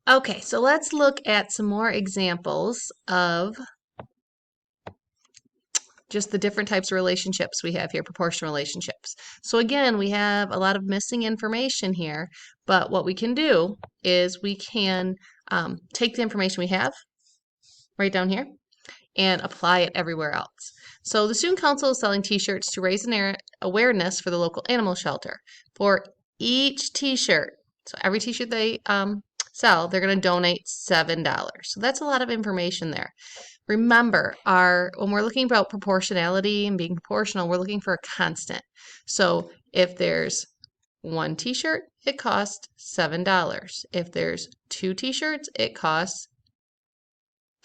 Okay, so let's look at some more examples of just the different types of relationships we have here, proportional relationships. So again, we have a lot of missing information here, but what we can do is we can take the information we have right down here and apply it everywhere else. So the Student Council is selling t-shirts to raise an awareness for the local animal shelter. For each t-shirt, so every t-shirt they sell, they're going to donate $7. So that's a lot of information there. Remember, when we're looking about proportionality and being proportional, we're looking for a constant. So if there's one t-shirt, it costs $7. If there's two t-shirts, it costs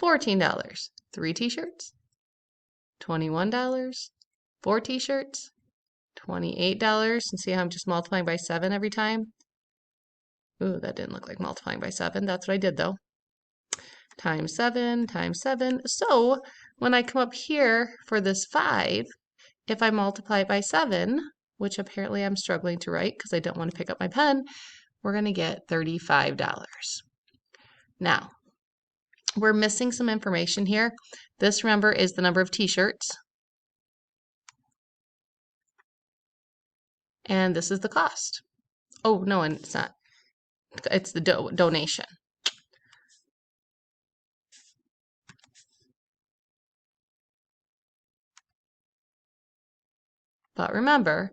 $14. Three t-shirts, $21. Four t-shirts, $28. And see how I'm just multiplying by 7 every time? Ooh, that didn't look like multiplying by 7. That's what I did though. Times 7 times 7. So when I come up here for this 5, if I multiply it by 7, which apparently I'm struggling to write because I don't want to pick up my pen, we're going to get $35. Now, we're missing some information here. This, remember, is the number of t-shirts. And this is the cost. Oh, no, and it's not. It's the donation. But remember,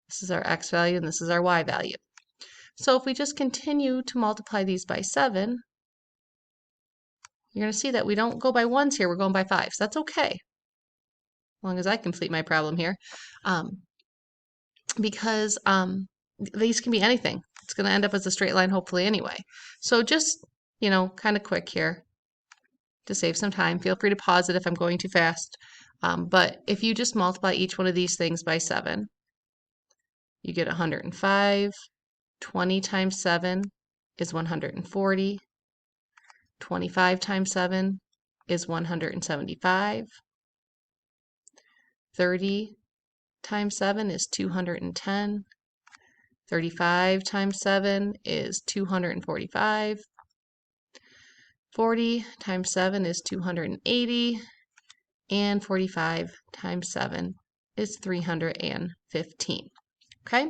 this is our x value and this is our y value. So if we just continue to multiply these by 7, you're going to see that we don't go by ones here, we're going by 5s. That's okay, as long as I complete my problem here. Because these can be anything. It's going to end up as a straight line hopefully anyway. So just, kind of quick here to save some time. Feel free to pause it if I'm going too fast. But if you just multiply each one of these things by 7, you get 105. 20 times 7 is 140. 25 times 7 is 175. 30 times 7 is 210. 35 times 7 is 245. 40 times 7 is 280. And 45 times 7 is 315. Okay?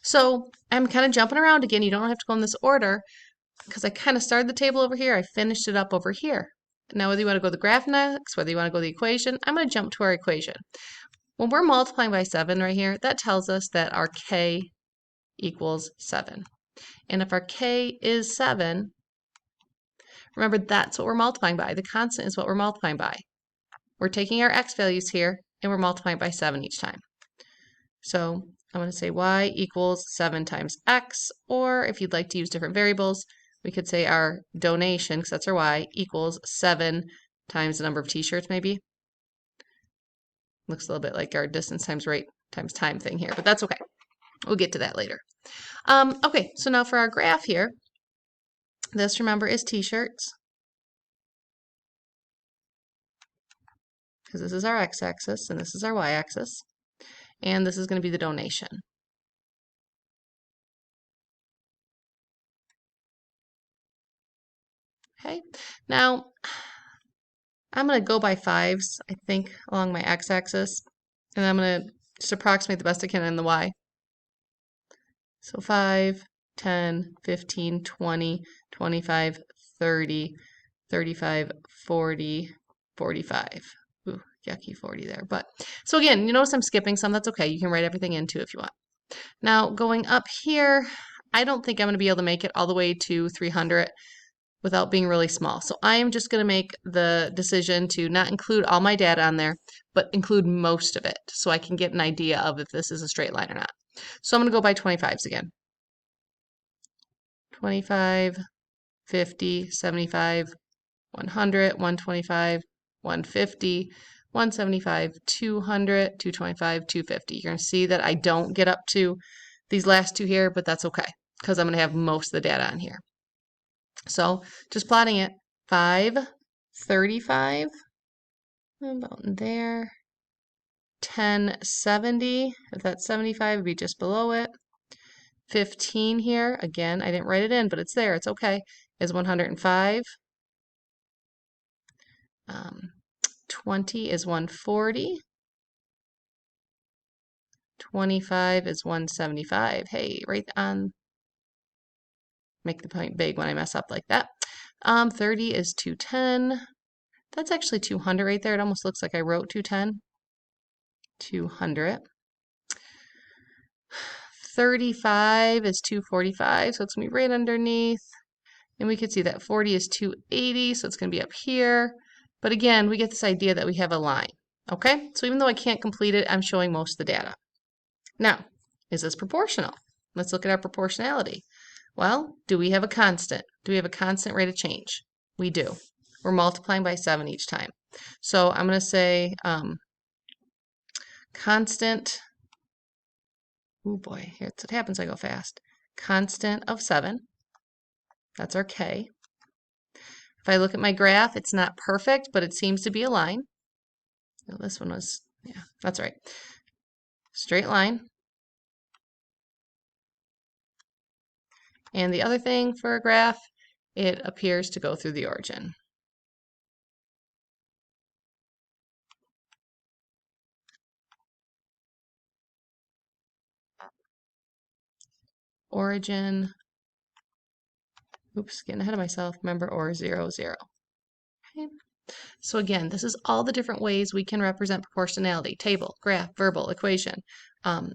So I'm kind of jumping around again. You don't have to go in this order because I kind of started the table over here. I finished it up over here. Now, whether you want to go to the graph next, whether you want to go to the equation, I'm going to jump to our equation. When we're multiplying by 7 right here, that tells us that our k equals 7. And if our k is 7, remember that's what we're multiplying by. The constant is what we're multiplying by. We're taking our x values here and we're multiplying by 7 each time. So I'm going to say y equals 7 times x, or if you'd like to use different variables, we could say our donation, because that's our y, equals 7 times the number of t-shirts maybe. Looks a little bit like our distance times rate times time thing here, but that's okay. We'll get to that later. Okay, so now for our graph here, this, remember, is t-shirts, because this is our x-axis and this is our y-axis, and this is going to be the donation. Okay, now I'm going to go by 5s, I think, along my x-axis, and I'm going to just approximate the best I can in the y. So 5, 10, 15, 20, 25, 30, 35, 40, 45. Ooh, yucky 40 there. But so again, you notice I'm skipping some. That's okay. You can write everything in too if you want. Now going up here, I don't think I'm going to be able to make it all the way to 300 without being really small. So I am just going to make the decision to not include all my data on there, but include most of it so I can get an idea of if this is a straight line or not. So I'm going to go by 25s again. 25, 50, 75, 100, 125, 150, 175, 200, 225, 250. You're going to see that I don't get up to these last two here, but that's okay because I'm going to have most of the data on here. So just plotting it, 5, 35, about there, 10, 70, if that's 75, it'd be just below it, 15 here, again, I didn't write it in, but it's there, it's okay, is 105. 20 is 140. 25 is 175. Hey, right on, make the point big when I mess up like that. 30 is 210. That's actually 200 right there. It almost looks like I wrote 210. 200. 35 is 245, so it's going to be right underneath. And we could see that 40 is 280, so it's going to be up here. But again, we get this idea that we have a line. Okay, so even though I can't complete it, I'm showing most of the data. Now, is this proportional? Let's look at our proportionality. Well, do we have a constant? Do we have a constant rate of change? We do. We're multiplying by 7 each time. So I'm going to say constant, oh boy, here's what happens, I go fast. Constant of 7, that's our K. If I look at my graph, it's not perfect, but it seems to be a line. Oh, this one was, yeah, that's right. Straight line. And the other thing for a graph, it appears to go through the origin. Origin, oops, getting ahead of myself, remember, or 0, 0. Okay. So again, this is all the different ways we can represent proportionality: table, graph, verbal, equation. All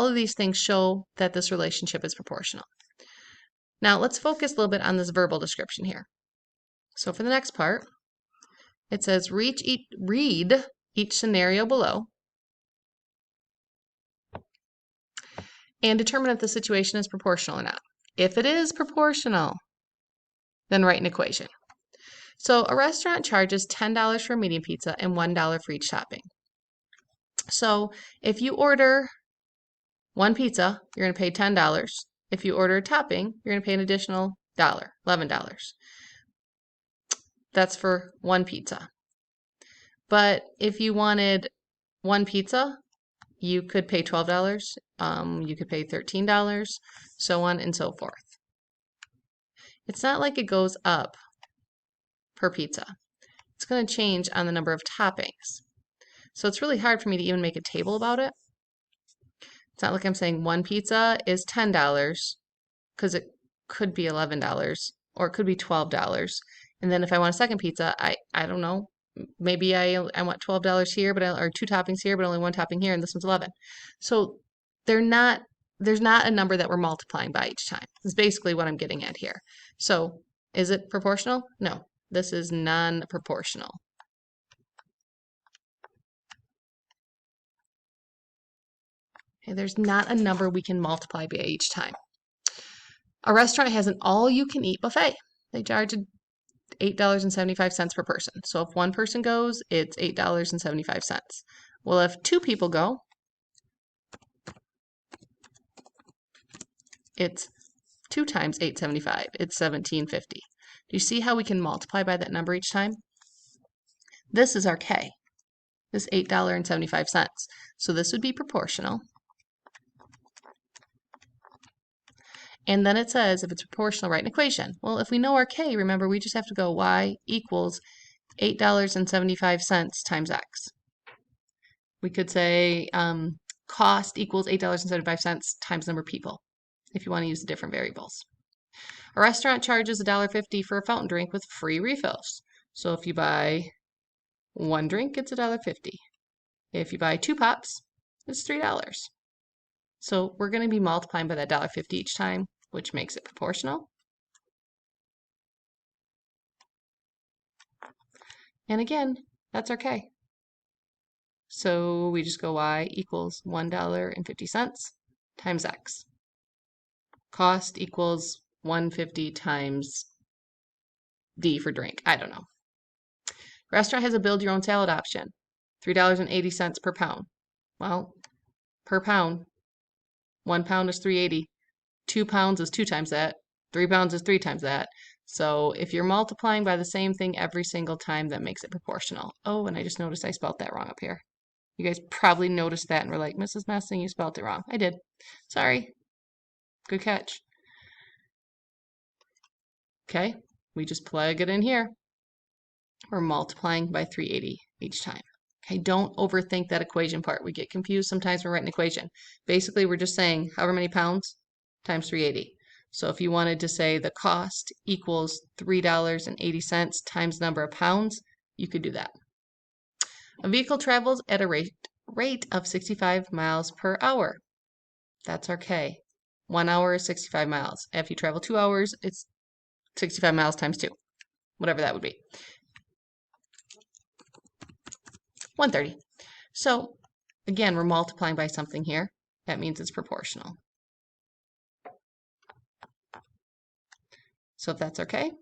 of these things show that this relationship is proportional. Now let's focus a little bit on this verbal description here. So for the next part, it says read each scenario below and determine if the situation is proportional or not. If it is proportional, then write an equation. So a restaurant charges $10 for a medium pizza and $1 for each topping. So if you order one pizza, you're going to pay $10. If you order a topping, you're going to pay an additional $11. That's for one pizza. But if you wanted one pizza, you could pay $12, you could pay $13, so on and so forth. It's not like it goes up per pizza. It's going to change on the number of toppings. So it's really hard for me to even make a table about it. It's not like I'm saying one pizza is $10, because it could be $11 or it could be $12. And then if I want a second pizza, I don't know, maybe I want $12 here, but or 2 toppings here, but only 1 topping here, and this one's 11. So there's not a number that we're multiplying by each time. That's basically what I'm getting at here. So is it proportional? No, this is non-proportional. Okay, there's not a number we can multiply by each time. A restaurant has an all-you-can-eat buffet. They charge $8.75 per person. So if one person goes, it's $8.75. Well, if 2 people go, it's 2 times $8.75. It's $17.50. Do you see how we can multiply by that number each time? This is our K, this $8.75. So this would be proportional. And then it says if it's proportional, write an equation. Well, if we know our K, remember, we just have to go y equals $8.75 times x. We could say cost equals $8.75 times number of people, if you want to use the different variables. A restaurant charges $1.50 for a fountain drink with free refills. So if you buy 1 drink, it's $1.50. If you buy 2 pops, it's $3. So we're going to be multiplying by that $1.50 each time, which makes it proportional. And again, that's our K. So we just go y equals $1.50 times x. Cost equals $1.50 times D for drink. I don't know. Restaurant has a build your own salad option. $3.80 per pound. Well, per pound, 1 pound is $3.80. 2 pounds is 2 times that. 3 pounds is 3 times that. So if you're multiplying by the same thing every single time, that makes it proportional. Oh, and I just noticed I spelled that wrong up here. You guys probably noticed that and were like, Mrs. Messing, you spelled it wrong. I did. Sorry. Good catch. Okay, we just plug it in here. We're multiplying by 380 each time. Okay, don't overthink that equation part. We get confused sometimes when we're writing an equation. Basically, we're just saying however many pounds times 380. So if you wanted to say the cost equals $3.80 times the number of pounds, you could do that. A vehicle travels at a rate of 65 miles per hour. That's our K. 1 hour is 65 miles. If you travel 2 hours, it's 65 miles times 2, whatever that would be. 130. So again, we're multiplying by something here. That means it's proportional. So if that's okay,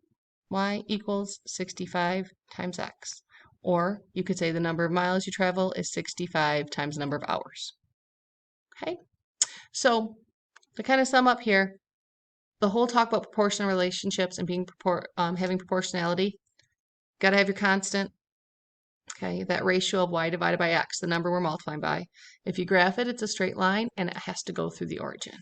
y equals 65 times x. Or you could say the number of miles you travel is 65 times the number of hours. Okay, so to kind of sum up here, the whole talk about proportional relationships and being having proportionality, got to have your constant. Okay, that ratio of y divided by x, the number we're multiplying by. If you graph it, it's a straight line and it has to go through the origin.